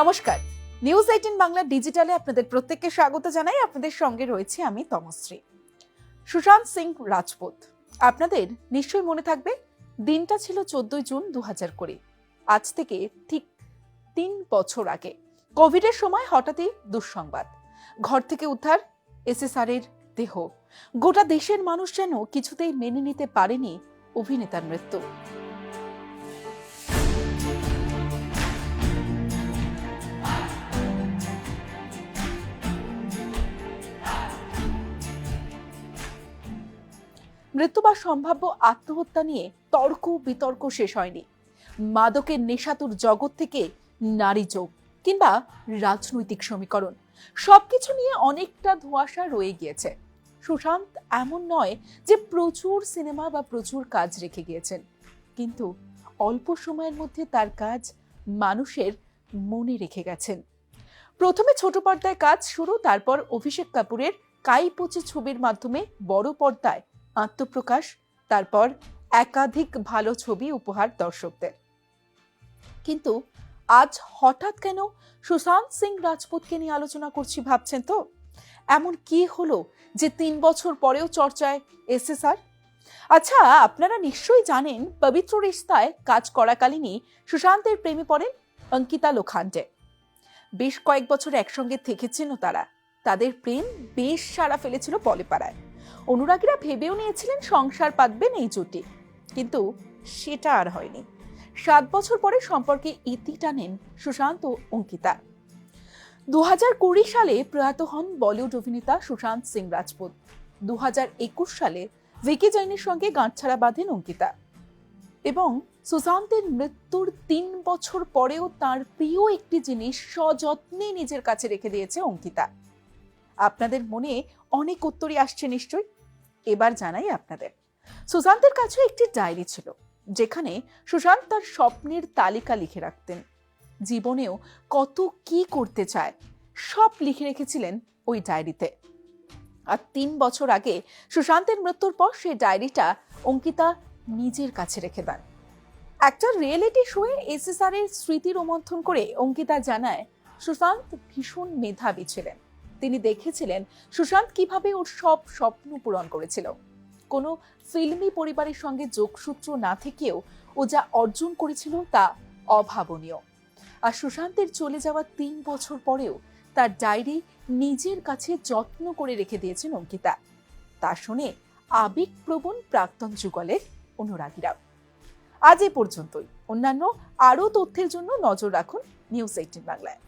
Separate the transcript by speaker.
Speaker 1: নমস্কার, নিউজ 18 বাংলা ডিজিটালে আপনাদের প্রত্যেককে স্বাগত জানাই। আপনাদের সঙ্গে রয়েছে আমি তমশ্রী। সুশান্ত সিং রাজপুত, আপনাদের নিশ্চয়ই মনে থাকবে দিনটা ছিল 14 জুন 2020। আজ থেকে ঠিক 3 বছর আগে কোভিডের সময় হঠাৎই দুঃসংবাদ, ঘর থেকে উদ্ধার এসএসআর এর দেহ। গোটা দেশের মানুষ যেন কিছুতেই মেনে নিতে পারেনি অভিনেতার মৃত্যু। মৃত্যু বা সম্ভাব্য আত্মহত্যা নিয়ে তর্ক বিতর্ক শেষ হয়নি। মাদকের নেশাতুর জগৎ থেকে নারী যোগ কিংবা রাজনৈতিক সমীকরণ, সবকিছু নিয়ে অনেকটা ধোঁয়াশা রয়ে গিয়েছে। সুশান্ত এমন নয় যে প্রচুর সিনেমা বা প্রচুর কাজ রেখে গিয়েছেন, কিন্তু অল্প সময়ের মধ্যে তার কাজ মানুষের মনে রেখে গেছেন। প্রথমে ছোট পর্দায় কাজ শুরু, তারপর অভিষেক কাপুরের কাই পচে ছবির মাধ্যমে বড় পর্দায় আত্মপ্রকাশ, তারপর একাধিক ভালো ছবি উপহার দর্শকদের। কিন্তু আজ হঠাৎ কেন সুশান্ত সিং রাজপুতকে নিয়ে আলোচনা করছি ভাবছেন তো? এমন কি হলো যে 3 বছর পরেও চর্চায় এসএসআর? আচ্ছা, আপনারা নিশ্চয়ই জানেন পবিত্র রিশতায় কাজ করাকালীনই সুশান্তের প্রেমে পড়েন অঙ্কিতা লোখান্ডে। বেশ কয়েক বছর একসঙ্গে থেকেছেন তারা। তাদের প্রেম বেশ সাড়া ফেলেছিল বলেপাড়ায়। অনুরাগীরা ভেবেও নিয়েছিলেন সংসার পাতবেন এই জুটি, কিন্তু সেটা আর হয়নি। 7 বছর পরে সম্পর্কে ইতি টানেন সুশান্ত ও অঙ্কিতা। 2020 সালে প্রয়াত হন বলিউড অভিনেতা সুশান্ত সিং রাজপুত। 2021 সালে ভিকি জৈনের সঙ্গে গাঁটছড়া বাঁধেন অঙ্কিতা, এবং সুশান্তের মৃত্যুর 3 বছর পরেও তার প্রিয় একটি জিনিস সযত্নে নিজের কাছে রেখে দিয়েছে অঙ্কিতা। আপনাদের মনে অনেক উত্তরই আসছে নিশ্চয়ই। এবার জানাই আপনাদের। সুশান্তের কাছে একটি ডায়েরি ছিল, যেখানে সুশান্ত তার স্বপ্নের তালিকা লিখে রাখতেন। জীবনেও কত কি করতে চায় সব লিখে রেখেছিলেন ওই ডায়েরিতে। আর 3 বছর আগে সুশান্তের মৃত্যুর পর সেই ডায়েরিটা অঙ্কিতা নিজের কাছে রেখে দেন। একটা রিয়েলিটি শোয়ে এসএসআর এর স্মৃতি রোমন্থন করে অঙ্কিতা জানায়, সুশান্ত ভীষণ মেধাবী ছিলেন। তিনি দেখেছিলেন সুশান্ত কিভাবে ওর সব স্বপ্ন পূরণ করেছিল। কোনো ফিল্মি পরিবারের সঙ্গে যোগসূত্র না থেকেও ও যা অর্জন করেছিল তা অভাবনীয়। আর সুশান্তের চলে যাওয়া 3 বছর পরেও তার ডায়েরি নিজের কাছে যত্ন করে রেখে দিয়েছেন অঙ্কিতা। তা শুনে আবেগপ্রবণ প্রাক্তন যুগলের অনুরাগীরা। আজ এ পর্যন্তই। অন্যান্য আরও তথ্যের জন্য নজর রাখুন নিউজ 18 বাংলায়।